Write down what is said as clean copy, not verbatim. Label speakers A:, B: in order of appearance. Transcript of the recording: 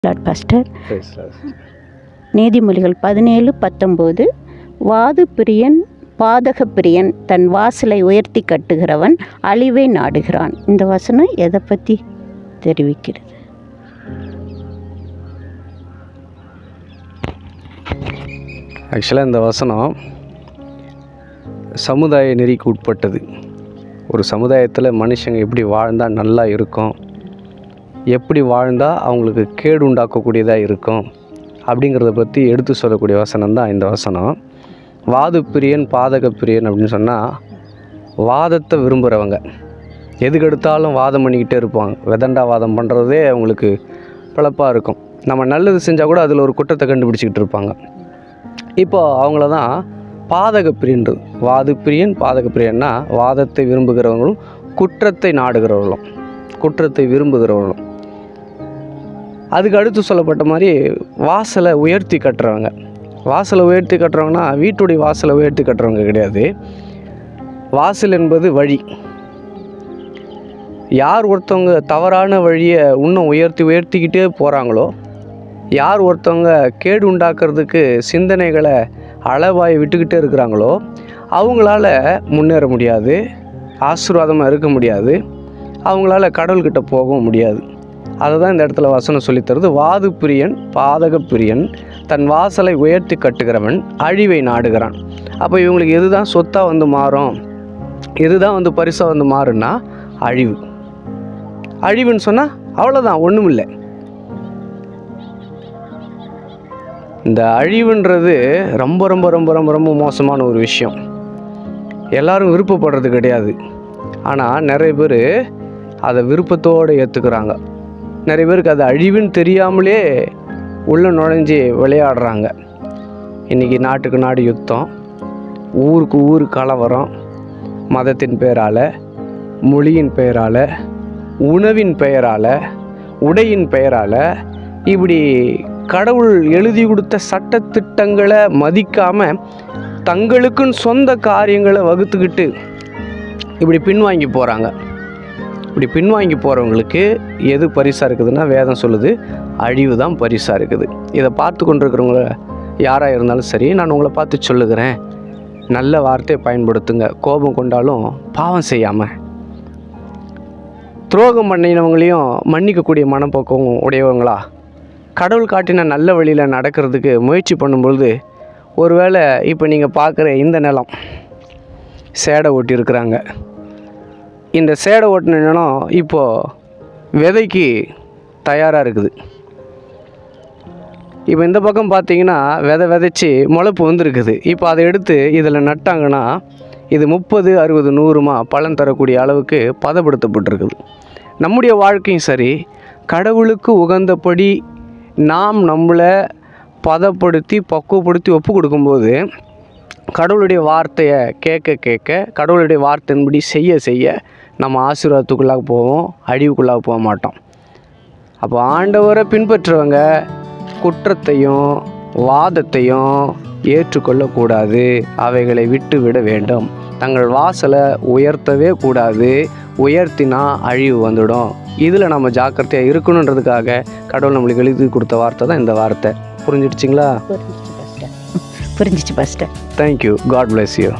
A: Lord pastor. நீதிமொழிகள் 17:19 வாது பிரியன் பாதக பிரியன் தன் வாசலை உயர்த்தி கட்டுகிறவன் அழிவை நாடுகிறான். இந்த வசனம் எதை பற்றி தெரிவிக்கிறது?
B: ஆக்சுவலாக இந்த வசனம் சமுதாய நெறிக்கு உட்பட்டது. ஒரு சமுதாயத்தில் மனுஷங்க எப்படி வாழ்ந்தால் நல்லா இருக்கும், எப்படி வாழ்ந்தால் அவங்களுக்கு கேடு உண்டாக்கக்கூடியதாக இருக்கும் அப்படிங்கிறத பற்றி எடுத்து சொல்லக்கூடிய வசனம் தான் இந்த வசனம். வாது பிரியன் பாதக பிரியன் அப்படின்னு சொன்னால், வாதத்தை விரும்புகிறவங்க எதுக்கெடுத்தாலும் வாதம் பண்ணிக்கிட்டே இருப்பாங்க. வெதண்டா வாதம் பண்ணுறதே அவங்களுக்கு பிழப்பாக இருக்கும். நம்ம நல்லது செஞ்சால் கூட அதில் ஒரு குற்றத்தை கண்டுபிடிச்சிக்கிட்டு இருப்பாங்க. இப்போ அவங்கள தான் பாதக பிரியன்றது. வாது பிரியன் பாதக பிரியன்னா வாதத்தை விரும்புகிறவங்களும் குற்றத்தை நாடுகிறவர்களும் குற்றத்தை விரும்புகிறவர்களும். அதுக்கு அடுத்து சொல்லப்பட்ட மாதிரி வாசலை உயர்த்தி கட்டுறவங்க. வாசலை உயர்த்தி கட்டுறவங்கன்னா வீட்டுடைய வாசலை உயர்த்தி கட்டுறவங்க கிடையாது. வாசல் என்பது வழி. யார் ஒருத்தவங்க தவறான வழியை இன்னும் உயர்த்திக்கிட்டே போகிறாங்களோ, யார் ஒருத்தவங்க கேடு உண்டாக்குறதுக்கு சிந்தனைகளை அளவாய் விட்டுக்கிட்டே இருக்கிறாங்களோ, அவங்களால முன்னேற முடியாது, ஆசீர்வாதமாக இருக்க முடியாது, அவங்களால கடவுள்கிட்ட போகவும் முடியாது. அதை தான் இந்த இடத்துல வசனம் சொல்லித்தருது. வாது பிரியன் பாதக பிரியன் தன் வாசலை உயர்த்தி கட்டுகிறவன் அழிவை நாடுகிறான். அப்போ இவங்களுக்கு எது தான் சொத்தாக வந்து மாறும், எது தான் பரிசாக வந்து மாறுன்னா அழிவு. அழிவுன்னு சொன்னால் அவ்வளோதான், ஒன்றும் இல்லை. இந்த அழிவுன்றது ரொம்ப ரொம்ப ரொம்ப ரொம்ப ரொம்ப மோசமான ஒரு விஷயம். எல்லாரும் விருப்பப்படுறது கிடையாது. ஆனால் நிறைய பேர் அதை விருப்பத்தோடு ஏற்றுக்கிறாங்க. நிறைய பேருக்கு அது அழிவுன்னு தெரியாமலே உள்ளே நுழைஞ்சி விளையாடுறாங்க. இன்றைக்கி நாட்டுக்கு நாடு யுத்தம், ஊருக்கு ஊர் கலவரம், மதத்தின் பெயரால், மொழியின் பெயரால், உணவின் பெயரால், உடையின் பெயரால், இப்படி கடவுள் எழுதி கொடுத்த சட்டத்திட்டங்களை மதிக்காமல் தங்களுக்குன்னு சொந்த காரியங்களை வகுத்துக்கிட்டு இப்படி பின்வாங்கி போகிறாங்க. இப்படி பின்வாங்கி போகிறவங்களுக்கு எது பரிசாக இருக்குதுன்னா, வேதம் சொல்லுது அழிவு தான் பரிசாக இருக்குது. இதை பார்த்து கொண்டிருக்கிறவங்க யாராக இருந்தாலும் சரி, நான் உங்களை பார்த்து சொல்லுகிறேன், நல்ல வார்த்தையை பயன்படுத்துங்க. கோபம் கொண்டாலும் பாவம் செய்யாமல், துரோகம் பண்ணினவங்களையும் மன்னிக்கக்கூடிய மனப்போக்கம் உடையவங்களா கடவுள் காட்டின நல்ல வழியில் நடக்கிறதுக்கு முயற்சி பண்ணும்பொழுது, ஒருவேளை இப்போ நீங்கள் பார்க்குற இந்த நிலம் சேடை ஓட்டி இருக்கிறாங்க. இந்த சேடை ஓட்டின நிலம் இப்போது விதைக்கு தயாராக இருக்குது. இப்போ இந்த பக்கம் பார்த்தீங்கன்னா விதைச்சி முளைப்பு வந்துருக்குது. இப்போ அதை எடுத்து இதில் நட்டாங்கன்னா இது 30, 60, 100 பலன் தரக்கூடிய அளவுக்கு பதப்படுத்தப்பட்டிருக்குது. நம்முடைய வாழ்க்கையும் சரி, கடவுளுக்கு உகந்தபடி நாம் நம்மளை பதப்படுத்தி பக்குவப்படுத்தி ஒப்பு கொடுக்கும்போது, கடவுளுடைய வார்த்தையை கேட்க கடவுளுடைய வார்த்தையின்படி செய்ய நம்ம ஆசீர்வாதத்துக்குள்ளாக போவோம், அழிவுக்குள்ளாக போக மாட்டோம். அப்போ ஆண்டவரை பின்பற்றுறவங்க குற்றத்தையும் வாதத்தையும் ஏற்றுக்கொள்ளக்கூடாது, அவைகளை விட்டு விட வேண்டும். தங்கள் வாசலை உயர்த்தவே கூடாது. உயர்த்தினா அழிவு வந்துடும். இதில் நம்ம ஜாக்கிரதையாக இருக்கணுன்றதுக்காக கடவுள் நம்மளுக்கு எழுதி கொடுத்த வார்த்தை தான் இந்த வார்த்தை. புரிஞ்சிடுச்சிங்களா?
A: புரிஞ்சிச்சு pastor.
B: Thank you. God bless you.